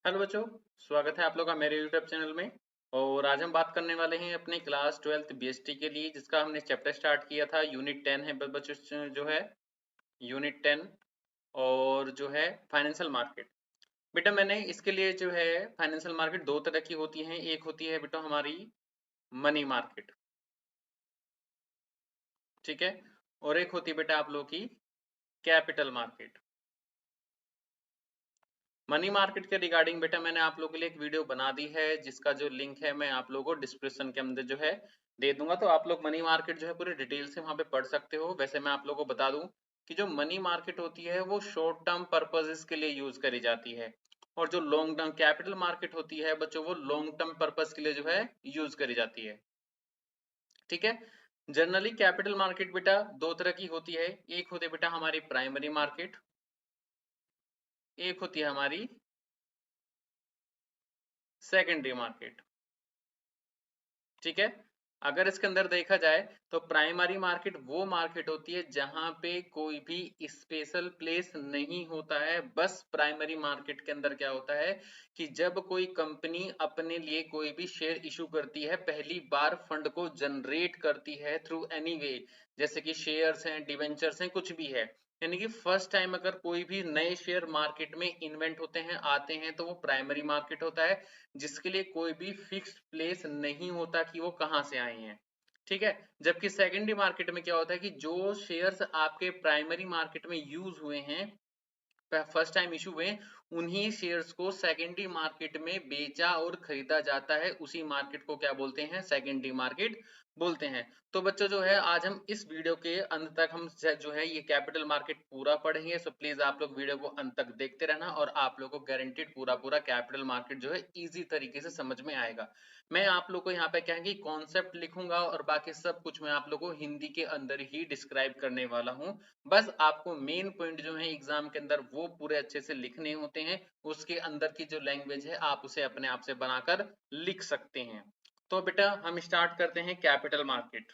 Hello बच्चों। स्वागत है आप लोग का मेरे यूट्यूब चैनल में। और आज हम बात करने वाले हैं अपने क्लास 12th बीएसटी के लिए, जिसका हमने चैप्टर स्टार्ट किया था। यूनिट 10 है बच्चों, जो है यूनिट 10 और जो है फाइनेंशियल मार्केट। बेटा मैंने इसके लिए जो है फाइनेंशियल मार्केट दो तरह की होती हैं। एक होती है बेटा हमारी मनी मार्केट, ठीक है, और एक होती है बेटा आप लोग की कैपिटल मार्केट। मनी मार्केट के रिगार्डिंग बेटा मैंने आप लोगों के लिए एक वीडियो बना दी है, जिसका जो लिंक है मैं आप लोगों को डिस्क्रिप्शन के अंदर जो है दे दूंगा। तो आप लोग मनी मार्केट जो है पूरी डिटेल से वहां पे पढ़ सकते हो। वैसे मैं आप लोगों को बता दूं कि जो मनी मार्केट होती है वो शॉर्ट टर्म पर्पजेस के लिए यूज करी जाती है, और जो लॉन्ग टर्म कैपिटल मार्केट होती है बच्चों वो लॉन्ग टर्म पर्पज के लिए जो है यूज करी जाती है, ठीक है। जनरली कैपिटल मार्केट बेटा दो तरह की होती है। एक होती है बेटा हमारी प्राइमरी मार्केट, एक होती है हमारी सेकेंडरी मार्केट, ठीक है। अगर इसके अंदर देखा जाए तो प्राइमरी मार्केट वो मार्केट होती है जहां पे कोई भी स्पेशल प्लेस नहीं होता है। बस प्राइमरी मार्केट के अंदर क्या होता है कि जब कोई कंपनी अपने लिए कोई भी शेयर इशू करती है, पहली बार फंड को जनरेट करती है थ्रू एनी वे, जैसे कि शेयर्स हैं, डिवेंचर्स हैं, कुछ भी है, यानी कि फर्स्ट टाइम अगर कोई भी नए शेयर मार्केट में इन्वेंट होते हैं, आते हैं, तो वो प्राइमरी मार्केट होता है, जिसके लिए कोई भी फिक्स्ड प्लेस नहीं होता कि वो कहाँ से आए हैं, ठीक है। जबकि सेकेंडरी मार्केट में क्या होता है कि जो शेयर्स आपके प्राइमरी मार्केट में यूज हुए हैं, फर्स्ट टाइम इशू हुए, उन्हीं शेयर्स को सेकेंडरी मार्केट में बेचा और खरीदा जाता है। उसी मार्केट को क्या बोलते हैं? सेकेंडरी मार्केट बोलते हैं। तो बच्चों जो है आज हम इस वीडियो के अंत तक हम जो है ये कैपिटल मार्केट पूरा पढ़ेंगे। सो प्लीज आप लोग वीडियो को अंत तक देखते रहना, और आप लोग को गारंटीड पूरा पूरा कैपिटल मार्केट जो है इजी तरीके से समझ में आएगा। मैं आप लोग को यहाँ पे क्या है कि कॉन्सेप्ट लिखूंगा, और बाकी सब कुछ मैं आप लोग को हिंदी के अंदर ही डिस्क्राइब करने वाला हूँ। बस आपको मेन पॉइंट जो है एग्जाम के अंदर वो पूरे अच्छे से लिखने होते हैं। उसके अंदर की जो लैंग्वेज है आप उसे अपने आप से बनाकर लिख सकते हैं। तो बेटा हम स्टार्ट करते हैं कैपिटल मार्केट।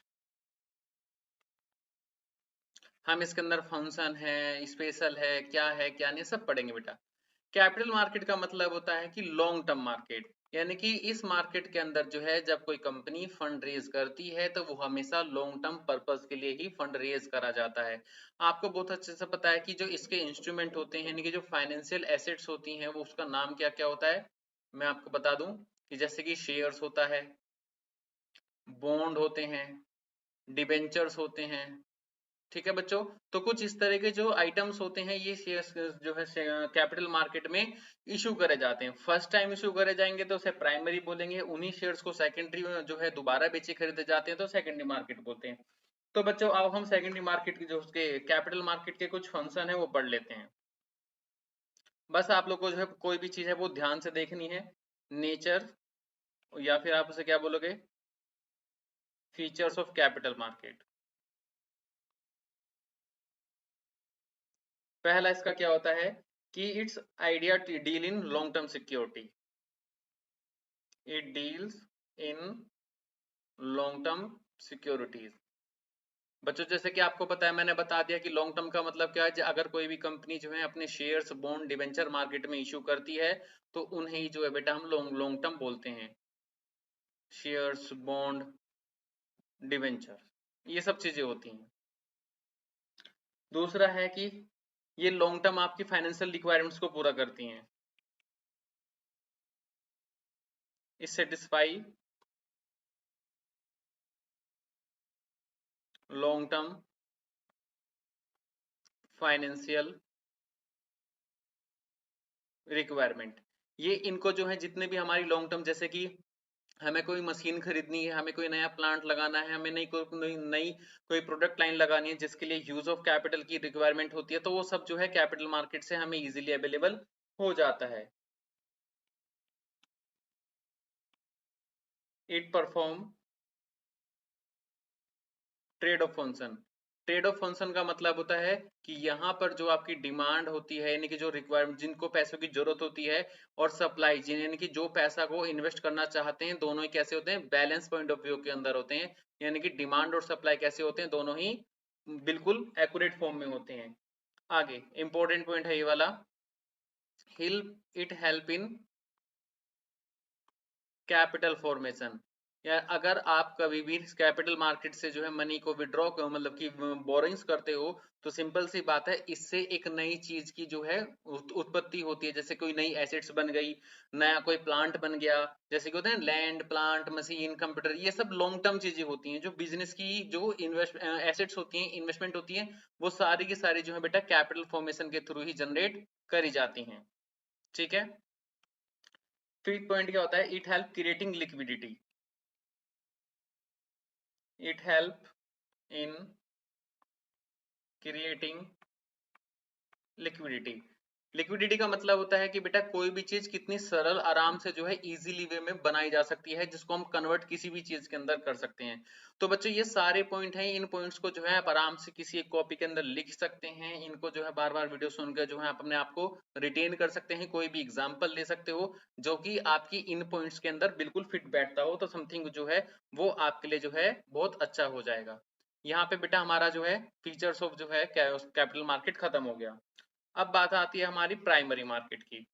हम इसके अंदर फंक्शन है, स्पेशल है, क्या है क्या नहीं, सब पढ़ेंगे बेटा। कैपिटल मार्केट का मतलब होता है कि लॉन्ग टर्म मार्केट, यानी कि इस मार्केट के अंदर जो है जब कोई कंपनी फंड रेज करती है तो वो हमेशा लॉन्ग टर्म पर्पस के लिए ही फंड रेज करा जाता है। आपको बहुत अच्छे से पता है कि जो इसके इंस्ट्रूमेंट होते हैं, यानी कि जो फाइनेंशियल एसेट्स होती हैं, वो उसका नाम क्या क्या होता है, मैं आपको बता दूं कि जैसे कि शेयर्स होता है, बॉन्ड होते हैं, डिबेंचर्स होते हैं, ठीक है बच्चों। तो कुछ इस तरह के जो आइटम्स होते हैं ये शेयर्स जो है कैपिटल मार्केट में इशू करे जाते हैं। फर्स्ट टाइम इशू करे जाएंगे तो उसे प्राइमरी बोलेंगे, उन्हीं शेयर्स को सेकेंडरी जो है दोबारा बेचे खरीदे जाते हैं तो सेकेंडरी मार्केट बोलते हैं। तो बच्चों अब हम सेकेंडरी मार्केट की जो उसके कैपिटल मार्केट के कुछ फंक्शन है वो पढ़ लेते हैं। बस आप लोग को जो है कोई भी चीज है वो ध्यान से देखनी है। नेचर, या फिर आप उसे क्या बोलोगे, फीचर्स ऑफ कैपिटल मार्केट। पहला इसका क्या होता है कि it's idea deal in long term security, it deals in long term securities. बच्चों जैसे कि आपको पता है, मैंने बता दिया कि लॉन्ग टर्म का मतलब क्या है। अगर कोई भी कंपनी जो है अपने शेयर्स, बॉन्ड, डिवेंचर मार्केट में इशू करती है तो उन्हें ही जो है बेटा हम लॉन्ग लॉन्ग टर्म बोलते हैं। शेयर्स, बॉन्ड, डिवेंचर, ये सब चीजें होती हैं। दूसरा है कि ये लॉन्ग टर्म आपकी फाइनेंशियल रिक्वायरमेंट्स को पूरा करती हैं। It satisfy long term financial requirement. ये इनको जो है जितने भी हमारी लॉन्ग टर्म, जैसे कि हमें कोई मशीन खरीदनी है, हमें कोई नया प्लांट लगाना है, हमें नई कोई प्रोडक्ट लाइन लगानी है जिसके लिए यूज ऑफ कैपिटल की रिक्वायरमेंट होती है, तो वो सब जो है कैपिटल मार्केट से हमें इजीली अवेलेबल हो जाता है। It perform trade off function. Trade off function का मतलब होता है कि यहाँ पर जो आपकी डिमांड होती है, यानी कि जो रिक्वायरमेंट, जिनको पैसों की जरूरत होती है, और सप्लाई, जिन यानी कि जो पैसा को इन्वेस्ट करना चाहते हैं, दोनों ही कैसे होते हैं? बैलेंस पॉइंट ऑफ व्यू के अंदर होते हैं। यानी कि डिमांड और सप्लाई कैसे होते हैं? दोनों ही बिल्कुल एक्यूरेट फॉर्म में होते हैं। आगे इंपॉर्टेंट पॉइंट है ये वाला, help it help in capital formation, या अगर आप कभी भी कैपिटल मार्केट से जो है मनी को विड्रॉ मतलब कि बोरिंग्स करते हो, तो सिंपल सी बात है, इससे एक नई चीज की जो है उत्पत्ति होती है। जैसे कोई नई एसेट्स बन गई, नया कोई प्लांट बन गया, जैसे कि होते हैं लैंड, प्लांट, मशीन, कंप्यूटर, ये सब लॉन्ग टर्म चीजें होती हैं। जो बिजनेस की जो इन्वेस्ट एसेट्स होती हैं, इन्वेस्टमेंट होती है, वो सारी की सारी जो है बेटा कैपिटल फॉर्मेशन के थ्रू ही जनरेट करी जाती हैं। ठीक है। फिफ्थ पॉइंट क्या होता है? It help creating liquidity. It help in creating liquidity. Liquidity का मतलब होता है कि बेटा कोई भी चीज कितनी सरल आराम से जो है इजीली वे में बनाई जा सकती है, जिसको हम कन्वर्ट किसी भी चीज के अंदर कर सकते हैं। तो बच्चों ये सारे पॉइंट हैं, इन पॉइंट्स को जो है आप आराम से किसी एक कॉपी के अंदर लिख सकते हैं। इनको जो है बार बार वीडियो सुनकर जो है आप अपने आप को रिटेन कर सकते हैं। कोई भी एग्जाम्पल ले सकते हो जो कि आपकी इन पॉइंट्स के अंदर बिल्कुल फिट बैठता हो, तो समथिंग जो है वो आपके लिए जो है बहुत अच्छा हो जाएगा। यहाँ पे बेटा हमारा जो है फीचर्स ऑफ जो है कैपिटल मार्केट खत्म हो गया। अब बात आती है हमारी प्राइमरी मार्केट की।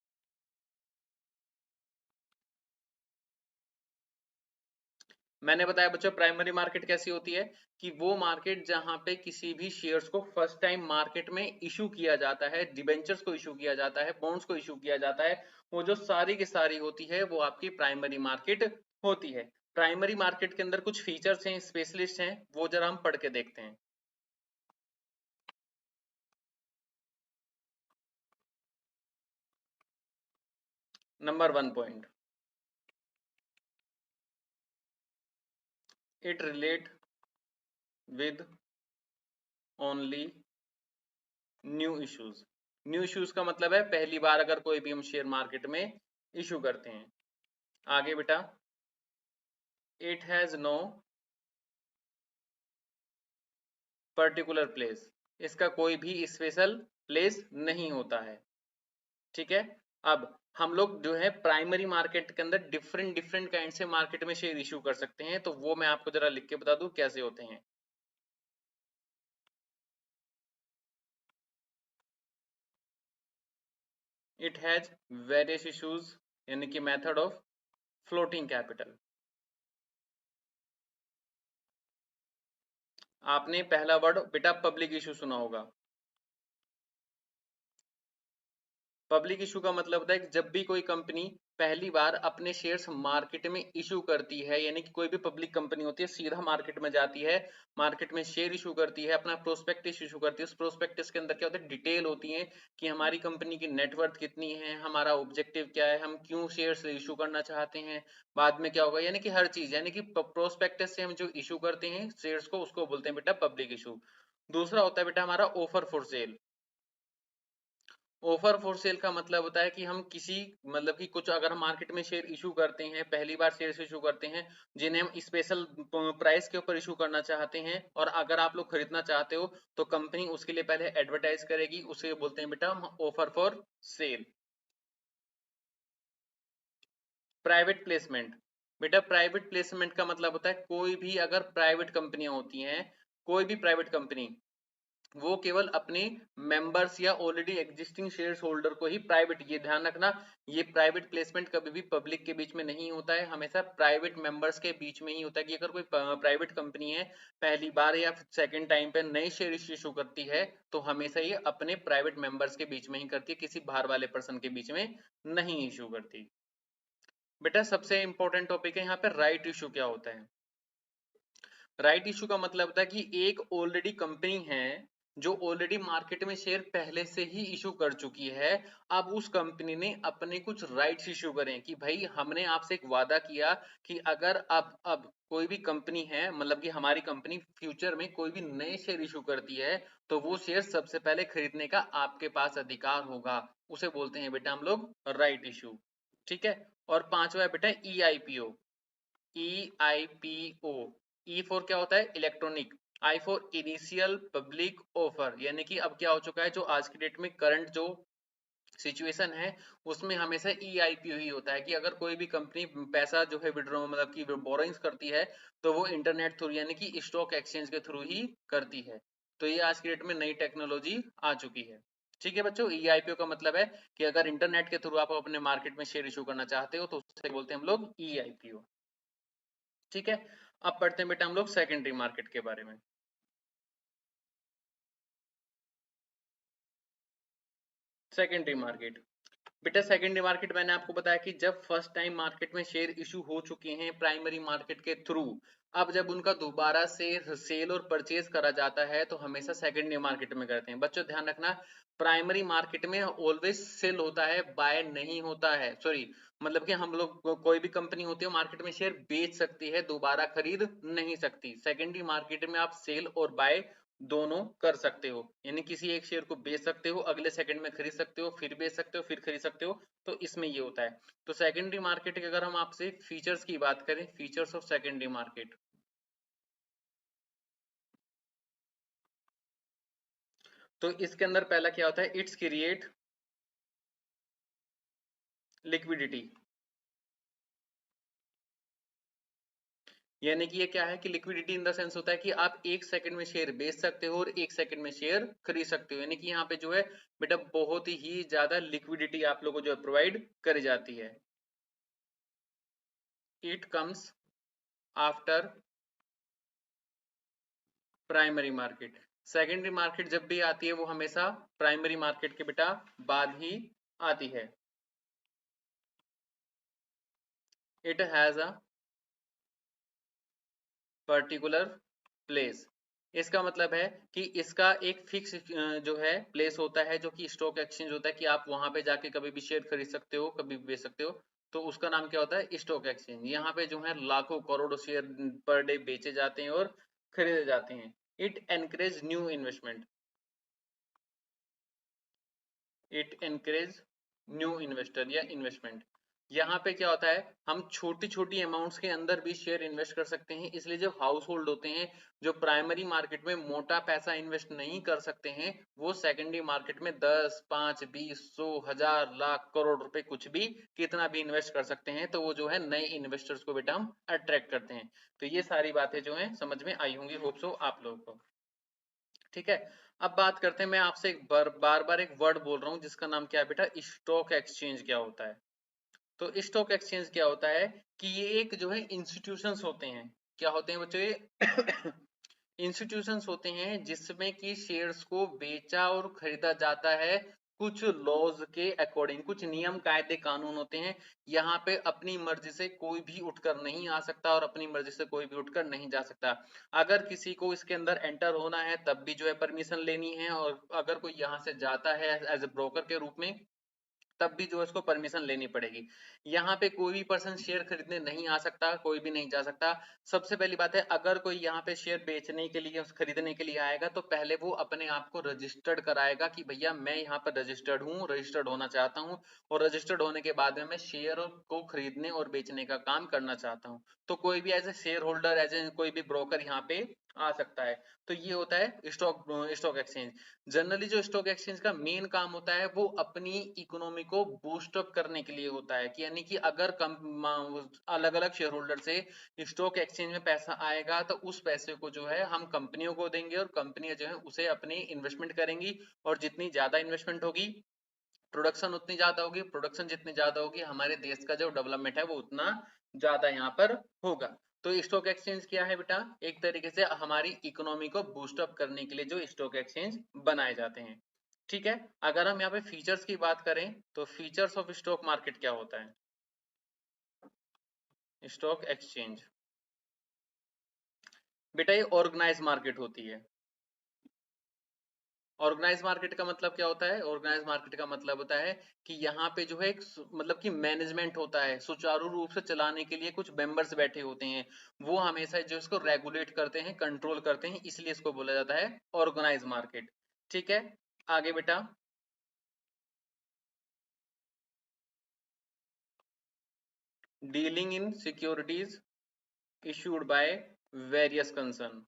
मैंने बताया बच्चों प्राइमरी मार्केट कैसी होती है, कि वो मार्केट जहां पे किसी भी शेयर्स को फर्स्ट टाइम मार्केट में इशू किया जाता है, डिबेंचर्स को इशू किया जाता है, बॉन्ड्स को इशू किया जाता है, वो जो सारी की सारी होती है वो आपकी प्राइमरी मार्केट होती है। प्राइमरी मार्केट के अंदर कुछ फीचर्स हैं, स्पेशलिस्ट हैं, वो जरा हम पढ़ के देखते हैं। Number 1 point, it relate with only new issues. New issues का मतलब है पहली बार अगर कोई भी हम शेयर मार्केट में इशू करते हैं। आगे बेटा, it has no particular place. इसका कोई भी स्पेशल प्लेस नहीं होता है। ठीक है। अब हम लोग जो है प्राइमरी मार्केट के अंदर डिफरेंट डिफरेंट काइंड से मार्केट में शेयर इशू कर सकते हैं, तो वो मैं आपको जरा लिख के बता दूं कैसे होते हैं। इट हैज वेरियस इश्यूज, यानी कि मेथड ऑफ फ्लोटिंग कैपिटल। आपने पहला वर्ड बेटा पब्लिक इशू सुना होगा। पब्लिक इशू का मतलब होता है कि जब भी कोई कंपनी पहली बार अपने शेयर्स मार्केट में इशू करती है, यानी कि कोई भी पब्लिक कंपनी होती है सीधा मार्केट में जाती है, मार्केट में शेयर इशू करती है, अपना प्रोस्पेक्टस इशू करती है। उस प्रोस्पेक्टस के अंदर क्या होता है, डिटेल होती है कि हमारी कंपनी की नेटवर्थ कितनी है, हमारा ऑब्जेक्टिव क्या है, हम क्यों शेयर्स इशू करना चाहते हैं, बाद में क्या होगा, यानी कि हर चीज, यानी कि प्रोस्पेक्टस से हम जो इशू करते हैं शेयर्स को, उसको बोलते हैं बेटा पब्लिक इशू। दूसरा होता है बेटा हमारा offer for sale. Offer for sale का मतलब होता है कि हम किसी मतलब कि कुछ अगर हम मार्केट में शेयर इशू करते हैं, पहली बार शेयर इशू करते हैं, जिन्हें हम स्पेशल प्राइस के ऊपर इशू करना चाहते हैं, और अगर आप लोग खरीदना चाहते हो तो कंपनी उसके लिए पहले एडवर्टाइज करेगी, उसे बोलते हैं बेटा हम offer for sale. Private placement, बेटा प्राइवेट प्लेसमेंट का मतलब होता है कोई भी अगर प्राइवेट कंपनियां होती हैं, कोई भी प्राइवेट कंपनी, वो केवल अपने मेंबर्स या ऑलरेडी एग्जिस्टिंग शेयर होल्डर को ही प्राइवेट, ये ध्यान रखना, ये प्राइवेट प्लेसमेंट कभी भी पब्लिक के बीच में नहीं होता है, हमेशा प्राइवेट मेंबर्स के बीच में ही होता है। कि अगर कोई प्राइवेट कंपनी है पहली बार या सेकंड टाइम पे नए शेयर इशू करती है, तो हमेशा ये अपने प्राइवेट मेंबर्स के बीच में ही करती है, किसी बाहर वाले पर्सन के बीच में नहीं इशू करती। बेटा सबसे इंपॉर्टेंट टॉपिक है यहाँ पे राइट इशू क्या होता है। राइट इशू का मतलब होता है कि एक ऑलरेडी कंपनी है जो ऑलरेडी मार्केट में शेयर पहले से ही इशू कर चुकी है, अब उस कंपनी ने अपने कुछ राइट्स इशू करें कि भाई हमने आपसे एक वादा किया कि अगर अब कोई भी कंपनी है, मतलब कि हमारी कंपनी फ्यूचर में कोई भी नए शेयर इशू करती है, तो वो शेयर सबसे पहले खरीदने का आपके पास अधिकार होगा, उसे बोलते हैं बेटा हम लोग राइट इशू। ठीक है। और पांचवा है बेटा EIPO। EIPO, ई फॉर क्या होता है, electronic, I for initial public offer, यानी कि अब क्या हो चुका है, जो आज की डेट में करंट जो सिचुएशन है, उसमें हमेशा EIPO ही होता है कि अगर कोई भी कंपनी पैसा जो है विड्रॉ मतलब कि बोरोइंग्स करती है, तो वो इंटरनेट थ्रू यानी कि स्टॉक एक्सचेंज के थ्रू ही करती है। तो ये आज की डेट में नई टेक्नोलॉजी आ चुकी है। ठीक है बच्चों, ई आईपीओ का मतलब है कि अगर इंटरनेट के थ्रू आप अपने मार्केट में शेयर इशू करना चाहते हो तो उससे बोलते हैं हम लोग ई आईपीओ। ठीक है, अब पढ़ते हैं बेटा हम लोग सेकेंडरी मार्केट के बारे में। सेकेंडरी मार्केट, बेटा सेकेंडरी मार्केट मैंने आपको बताया कि जब फर्स्ट टाइम मार्केट में शेयर इशू हो चुके हैं प्राइमरी मार्केट के थ्रू, अब जब उनका दोबारा से सेल और परचेज करा जाता है तो हमेशा सेकेंडरी मार्केट में करते हैं। बच्चों ध्यान रखना, प्राइमरी मार्केट में ऑलवेज सेल होता है, बाय नहीं होता है। सॉरी, मतलब कि हम लोग कोई भी कंपनी होती है मार्केट में शेयर बेच सकती है, दोबारा खरीद नहीं सकती। सेकेंडरी मार्केट में आप सेल और बाय दोनों कर सकते हो, यानी किसी एक शेयर को बेच सकते हो, अगले सेकंड में खरीद सकते हो, फिर बेच सकते हो, फिर खरीद सकते हो। तो इसमें ये होता है। तो सेकेंडरी मार्केट के अगर हम आपसे फीचर्स की बात करें, फीचर्स ऑफ सेकेंडरी मार्केट, तो इसके अंदर पहला क्या होता है, इट्स क्रिएट लिक्विडिटी। यानी कि ये क्या है कि लिक्विडिटी इन द सेंस होता है कि आप एक सेकंड में शेयर बेच सकते हो और एक सेकंड में शेयर खरीद सकते हो। यानी कि यहाँ पे जो है बेटा बहुत ही ज्यादा लिक्विडिटी आप लोगों को जो है प्रोवाइड करी जाती है। It comes after primary market. Secondary market जब भी आती है वो हमेशा प्राइमरी मार्केट के बेटा बाद ही आती है। It has a particular place, इसका मतलब है कि इसका एक फिक्स जो है प्लेस होता है, जो कि स्टॉक एक्सचेंज होता है कि आप वहां पे जाके कभी भी शेयर खरीद सकते हो, कभी भी बेच सकते हो। तो उसका नाम क्या होता है, स्टॉक एक्सचेंज। यहाँ पे जो है लाखों करोड़ों शेयर पर डे बेचे जाते हैं और खरीदे जाते हैं। It encourage new investment, it encourage new investor या इन्वेस्टमेंट। यहाँ पे क्या होता है, हम छोटी छोटी अमाउंट्स के अंदर भी शेयर इन्वेस्ट कर सकते हैं। इसलिए जो हाउस होल्ड होते हैं जो प्राइमरी मार्केट में मोटा पैसा इन्वेस्ट नहीं कर सकते हैं, वो सेकेंडरी मार्केट में 10, 5, 20, 100, 1000, लाख, करोड़ रुपए कुछ भी कितना भी इन्वेस्ट कर सकते हैं। तो वो जो है नए इन्वेस्टर्स को बेटा हम अट्रैक्ट करते हैं। तो ये सारी बातें जो है समझ में आई होंगी, होप सो आप लोगों को। ठीक है, अब बात करते हैं, मैं आपसे एक बार बार एक वर्ड बोल रहा हूँ जिसका नाम क्या है बेटा, स्टॉक एक्सचेंज क्या होता है। तो स्टॉक एक्सचेंज क्या होता है कि ये एक जो है इंस्टीट्यूशंस होते हैं। क्या होते हैं बच्चों, ये इंस्टीट्यूशंस होते हैं जिसमें कि शेयर्स को बेचा और खरीदा जाता है कुछ लॉज के अकॉर्डिंग, कुछ नियम कायदे कानून होते हैं। यहाँ पे अपनी मर्जी से कोई भी उठकर नहीं आ सकता और अपनी मर्जी से कोई भी उठकर नहीं जा सकता। अगर किसी को इसके अंदर एंटर होना है तब भी जो है परमिशन लेनी है, और अगर कोई यहाँ से जाता है एज ए ब्रोकर के रूप में तब भी जो है उसको परमिशन लेनी पड़ेगी। यहाँ पे कोई भी पर्सन शेयर खरीदने नहीं आ सकता, कोई भी नहीं जा सकता। सबसे पहली बात है, अगर कोई यहाँ पे शेयर बेचने के लिए खरीदने के लिए आएगा तो पहले वो अपने आप को रजिस्टर्ड कराएगा कि भैया मैं यहाँ पर रजिस्टर्ड हूँ, रजिस्टर्ड होना चाहता हूँ। और रजिस्टर्ड होने के बाद में मैं शेयर को खरीदने और बेचने का काम करना चाहता हूँ। तो कोई भी as a share holder, as a कोई भी ब्रोकर यहाँ पे आ सकता है। तो ये होता है स्टॉक स्टॉक एक्सचेंज। जनरली जो स्टॉक एक्सचेंज का मेन काम होता है वो अपनी इकोनॉमी को बूस्ट अप करने के लिए होता है, कि यानी कि अगर अलग अलग शेयर होल्डर से स्टॉक एक्सचेंज में पैसा आएगा तो उस पैसे को जो है हम कंपनियों को देंगे और कंपनियां जो है उसे अपनी इन्वेस्टमेंट करेंगी। और जितनी ज्यादा इन्वेस्टमेंट होगी प्रोडक्शन उतनी ज्यादा होगी, प्रोडक्शन जितनी ज्यादा होगी हमारे देश का जो डेवलपमेंट है वो उतना ज्यादा यहाँ पर होगा। तो स्टॉक एक्सचेंज क्या है बेटा, एक तरीके से हमारी इकोनॉमी को बूस्ट अप करने के लिए जो स्टॉक एक्सचेंज बनाए जाते हैं। ठीक है, अगर हम यहाँ पे फीचर्स की बात करें तो फीचर्स ऑफ स्टॉक मार्केट क्या होता है, स्टॉक एक्सचेंज बेटा ये ऑर्गेनाइज मार्केट होती है। ऑर्गेनाइज मार्केट का मतलब क्या होता है, ऑर्गेनाइज मार्केट का मतलब होता है कि यहाँ पे जो है एक मतलब कि मैनेजमेंट होता है, सुचारू रूप से चलाने के लिए कुछ मेंबर्स बैठे होते हैं। वो हमेशा जो इसको रेगुलेट करते हैं, कंट्रोल करते हैं, इसलिए इसको बोला जाता है ऑर्गेनाइज मार्केट। ठीक है, आगे बेटा, dealing in securities issued by various concern.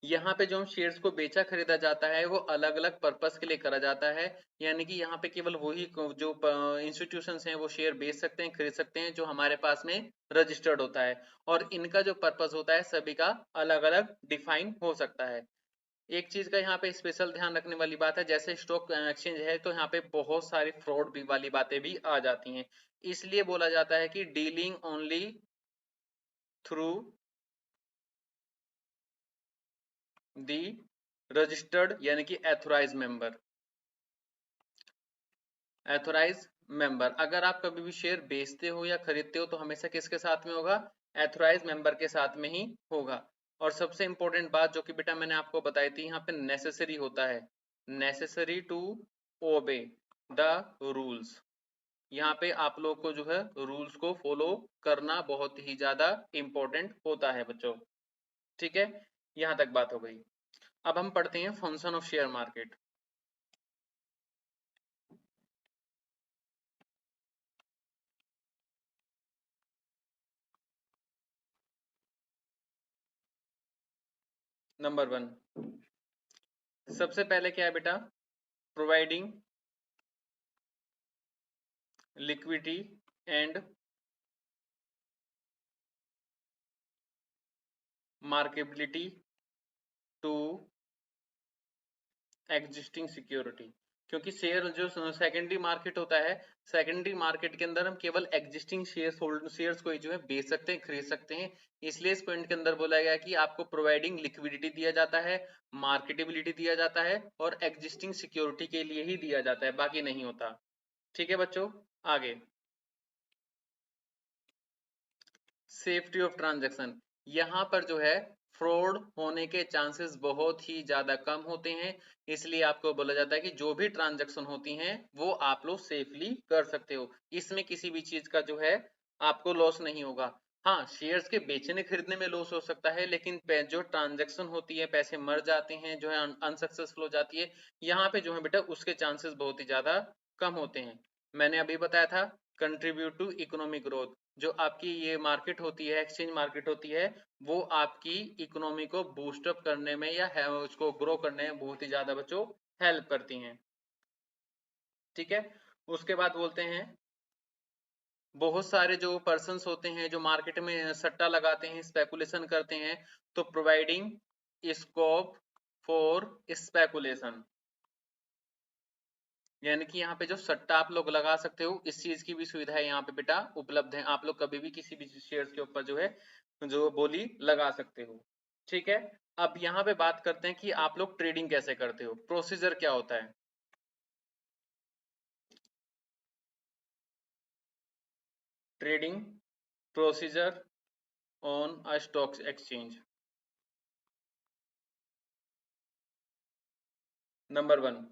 यहाँ पे जो हम शेयर्स को बेचा खरीदा जाता है वो अलग अलग पर्पस के लिए करा जाता है। यानी कि यहाँ पे केवल वही जो इंस्टीट्यूशंस हैं वो शेयर बेच सकते हैं, खरीद सकते हैं जो हमारे पास में रजिस्टर्ड होता है। और इनका जो पर्पस होता है सभी का अलग अलग डिफाइन हो सकता है। एक चीज का यहाँ पे स्पेशल ध्यान रखने वाली बात है, जैसे स्टॉक एक्सचेंज है तो यहाँ पे बहुत सारी फ्रॉड भी वाली बातें भी आ जाती हैं, इसलिए बोला जाता है कि dealing only through the registered यानी कि एथोराइज मेंबर। एथोराइज मेंबर, अगर आप कभी भी शेयर बेचते हो या खरीदते हो तो हमेशा किसके साथ में होगा? एथोराइज मेंबर के साथ में ही होगा। और सबसे इंपॉर्टेंट बात जो कि बेटा मैंने आपको बताई थी, यहाँ पे नेसेसरी होता है, necessary to obey the rules. यहाँ पे आप लोग को जो है रूल्स को फॉलो करना बहुत ही ज्यादा इंपॉर्टेंट होता है बच्चों, ठीक है। यहाँ तक बात हो गई। अब हम पढ़ते हैं function of share market. Number 1, सबसे पहले क्या है बेटा? Providing liquidity and marketability to existing security. क्योंकि शेयर जो सेकेंडरी मार्केट होता है, सेकेंडरी मार्केट के अंदर हम केवल एग्जिस्टिंग शेयर्स को ही जो है बेच सकते हैं, खरीद सकते हैं। इसलिए इस पॉइंट के अंदर बोला गया कि आपको प्रोवाइडिंग लिक्विडिटी दिया जाता है, मार्केटेबिलिटी दिया जाता है और एग्जिस्टिंग सिक्योरिटी के लिए ही दिया जाता है, बाकी नहीं होता, ठीक है बच्चों। आगे सेफ्टी ऑफ ट्रांजैक्शन, यहाँ पर जो है फ्रॉड होने के चांसेस बहुत ही ज्यादा कम होते हैं, इसलिए आपको बोला जाता है कि जो भी ट्रांजैक्शन होती हैं वो आप लोग सेफली कर सकते हो, इसमें किसी भी चीज का जो है आपको लॉस नहीं होगा। हाँ, शेयर्स के बेचने खरीदने में लॉस हो सकता है, लेकिन जो ट्रांजैक्शन होती है, पैसे मर जाते हैं, जो है अनसक्सेसफुल हो जाती है, यहाँ पे जो है बेटा उसके चांसेस बहुत ही ज्यादा कम होते हैं। मैंने अभी बताया था कंट्रीब्यूट टू इकोनॉमिक ग्रोथ, जो आपकी ये मार्केट होती है, एक्सचेंज मार्केट होती है, वो आपकी इकोनॉमी को बूस्ट अप करने में या उसको ग्रो करने में बहुत ही ज्यादा बच्चों हेल्प करती हैं, ठीक है। उसके बाद बोलते हैं बहुत सारे जो पर्सन्स होते हैं जो मार्केट में सट्टा लगाते हैं, स्पेकुलेशन करते हैं, तो प्रोवाइडिंग स्कोप फॉर स्पेकुलेशन, यानी कि यहाँ पे जो सट्टा आप लोग लगा सकते हो, इस चीज की भी सुविधा यहाँ पे बेटा उपलब्ध है, आप लोग कभी भी किसी भी शेयर्स के ऊपर जो है जो बोली लगा सकते हो, ठीक है। अब यहाँ पे बात करते हैं कि आप लोग ट्रेडिंग कैसे करते हो, प्रोसीजर क्या होता है। Trading procedure on a stock exchange. Number 1,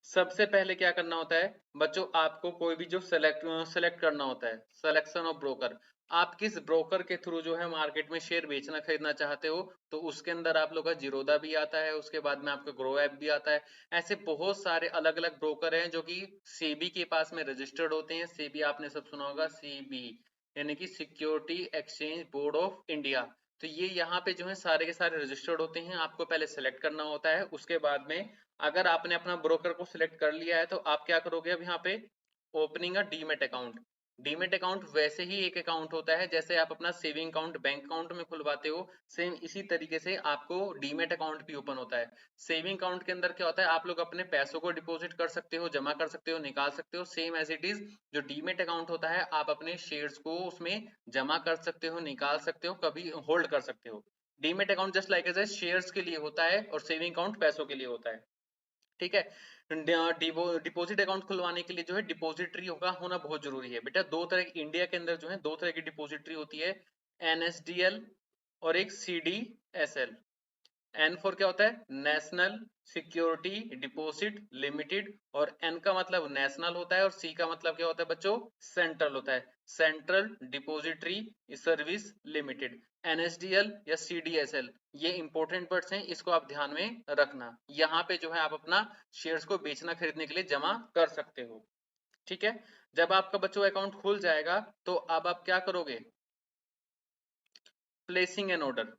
सबसे पहले क्या करना होता है बच्चों, आपको कोई भी जो सेलेक्ट करना होता है, सिलेक्शन ऑफ ब्रोकर। आप किस ब्रोकर के थ्रू जो है मार्केट में शेयर बेचना खरीदना चाहते हो, तो उसके अंदर आप लोग का जीरोधा भी आता है, उसके बाद में आपका ग्रो ऐप भी आता है। ऐसे बहुत सारे अलग अलग ब्रोकर हैं जो कि सेबी के पास में रजिस्टर्ड होते हैं। सेबी आपने सब सुना होगा, सीबी यानी कि security exchange board of India. तो ये यहाँ पे जो है सारे के सारे रजिस्टर्ड होते हैं, आपको पहले सेलेक्ट करना होता है। उसके बाद में अगर आपने अपना ब्रोकर को सिलेक्ट कर लिया है तो आप क्या करोगे, अब यहाँ पे opening a demat account. Demat account वैसे ही एक अकाउंट होता है जैसे आप अपना सेविंग अकाउंट बैंक अकाउंट में खुलवाते हो, सेम इसी तरीके से आपको डीमेट अकाउंट भी ओपन होता है। सेविंग अकाउंट के अंदर क्या होता है, आप लोग अपने पैसों को डिपॉजिट कर सकते हो, जमा कर सकते हो, निकाल सकते हो, सेम एज इट इज। जो डीमेट अकाउंट होता है आप अपने शेयर्स को उसमें जमा कर सकते हो, निकाल सकते हो, कभी होल्ड कर सकते हो। Demat account just like as shares के लिए होता है और सेविंग अकाउंट पैसों के लिए होता है, ठीक है। डिपॉजिट अकाउंट खुलवाने के लिए जो है डिपॉजिटरी होना बहुत जरूरी है बेटा। दो तरह की इंडिया के अंदर जो है दो तरह की डिपॉजिटरी होती है, एनएसडीएल और एक सीडीएसएल। एन फॉर क्या होता है, नेशनल सिक्योरिटी डिपॉजिट लिमिटेड, और एन का मतलब नेशनल होता है और सी का मतलब क्या होता है बच्चों, सेंट्रल होता है, central depository service limited. NSDL या सीडीएसएल ये इंपॉर्टेंट वर्ड्स हैं, इसको आप ध्यान में रखना। यहाँ पे जो है आप अपना शेयर्स को बेचना खरीदने के लिए जमा कर सकते हो, ठीक है। जब आपका बच्चों अकाउंट खुल जाएगा तो अब आप क्या करोगे, प्लेसिंग एन ऑर्डर।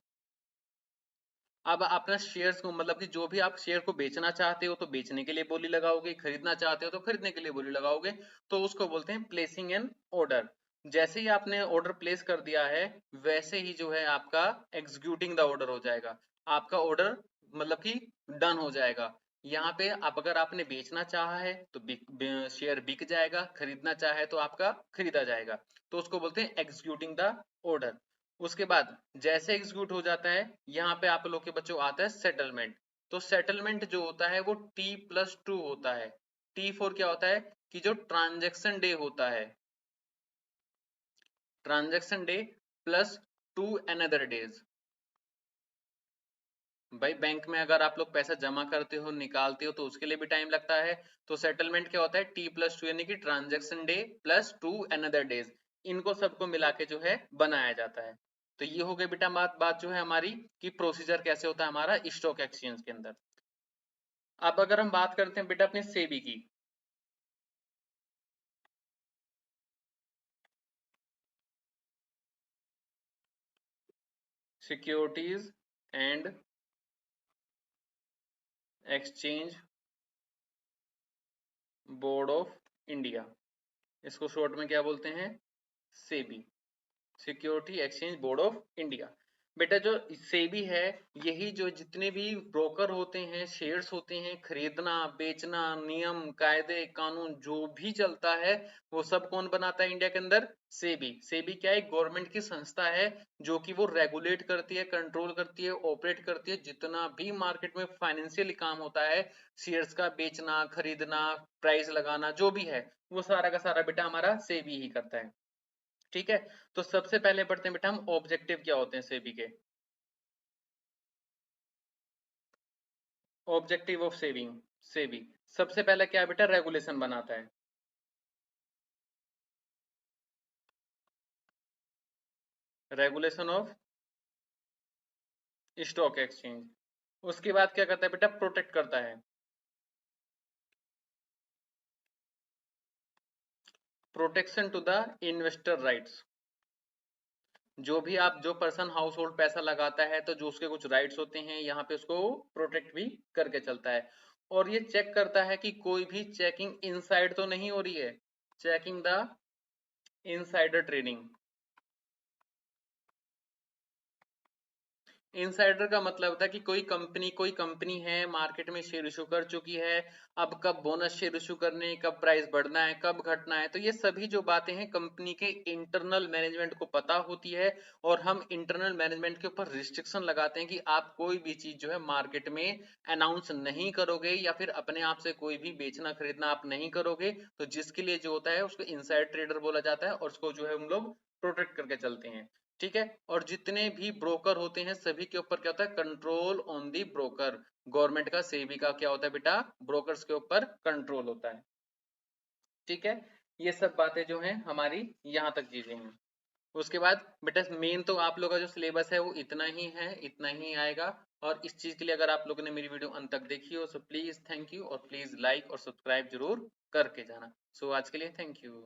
अब अपना शेयर्स को मतलब कि जो भी आप शेयर को बेचना चाहते हो तो बेचने के लिए बोली लगाओगे, खरीदना चाहते हो तो खरीदने के लिए बोली लगाओगे, तो उसको बोलते हैं प्लेसिंग एन ऑर्डर। जैसे ही आपने ऑर्डर प्लेस कर दिया है वैसे ही जो है आपका एग्जीक्यूटिंग द ऑर्डर हो जाएगा। आपका ऑर्डर मतलब कि डन हो जाएगा। यहाँ पे अब अगर आपने बेचना चाहा है तो शेयर बिक जाएगा, खरीदना चाहे तो आपका खरीदा जाएगा, तो उसको बोलते हैं एग्जीक्यूटिंग द ऑर्डर। उसके बाद जैसे एग्जीक्यूट हो जाता है, यहाँ पे आप लोग के बच्चों आता है सेटलमेंट। तो सेटलमेंट जो होता है वो T+2 होता है। T4 क्या होता है कि जो ट्रांजेक्शन डे होता है, transaction debt plus 2 another days. भाई बैंक में अगर आप लोग पैसा जमा करते हो, निकालते हो, तो उसके लिए भी टाइम लगता है। तो सेटलमेंट क्या होता है T+2, यानी कि transaction debt plus 2 another days. इनको सबको मिला के जो है बनाया जाता है। तो ये हो गई बेटा बात जो है हमारी कि प्रोसीजर कैसे होता है हमारा स्टॉक एक्सचेंज के अंदर। अब अगर हम बात करते हैं बेटा अपने सेबी की, securities and exchange board of India, इसको शॉर्ट में क्या बोलते हैं, SEBI, security exchange board of India. बेटा जो सेबी है, यही जो जितने भी ब्रोकर होते हैं, शेयर्स होते हैं, खरीदना बेचना, नियम कायदे कानून जो भी चलता है, वो सब कौन बनाता है इंडिया के अंदर, सेबी। सेबी क्या है, गवर्नमेंट की संस्था है जो कि वो रेगुलेट करती है, कंट्रोल करती है, ऑपरेट करती है जितना भी मार्केट में फाइनेंशियल काम होता है, शेयर्स का बेचना खरीदना, प्राइस लगाना, जो भी है वो सारा का सारा बेटा हमारा सेबी ही करता है। ठीक है, तो सबसे पहले पढ़ते हैं बेटा हम ऑब्जेक्टिव क्या होते हैं सेबी के। ऑब्जेक्टिव ऑफ सेविंग, सेबी सबसे पहले क्या बेटा रेगुलेशन बनाता है, रेगुलेशन ऑफ स्टॉक एक्सचेंज। उसके बाद क्या करता है बेटा, प्रोटेक्ट करता है, protection to the investor rights. जो भी आप जो पर्सन हाउस होल्ड पैसा लगाता है तो जो उसके कुछ राइट्स होते हैं यहाँ पे उसको प्रोटेक्ट भी करके चलता है। और ये चेक करता है कि कोई भी चेकिंग इनसाइड तो नहीं हो रही है, checking the insider trading. Insider का मतलब होता है कि कोई कंपनी है मार्केट में शेयर इशू कर चुकी है, अब कब बोनस शेयर इशू करने, कब प्राइस बढ़ना है, कब घटना है, तो ये सभी जो बातें हैं कंपनी के इंटरनल मैनेजमेंट को पता होती है। और हम इंटरनल मैनेजमेंट के ऊपर रिस्ट्रिक्शन लगाते हैं कि आप कोई भी चीज जो है मार्केट में अनाउंस नहीं करोगे, या फिर अपने आप से कोई भी बेचना खरीदना आप नहीं करोगे, तो जिसके लिए जो होता है उसको इनसाइड ट्रेडर बोला जाता है, और उसको जो है हम लोग प्रोटेक्ट करके चलते हैं। ठीक है, और जितने भी ब्रोकर होते हैं सभी के ऊपर क्या होता है, control on the broker. Government का सेबी का क्या होता है बेटा, ब्रोकर्स के ऊपर कंट्रोल होता है। ठीक है, ये सब बातें जो हैं हमारी यहाँ तक चीजें हैं। उसके बाद बेटा मेन तो आप लोग का जो सिलेबस है वो इतना ही है, इतना ही आएगा। और इस चीज के लिए अगर आप लोगों ने मेरी वीडियो अंत तक देखी हो, सो प्लीज थैंक यू, और प्लीज लाइक और सब्सक्राइब जरूर करके जाना। सो आज के लिए थैंक यू।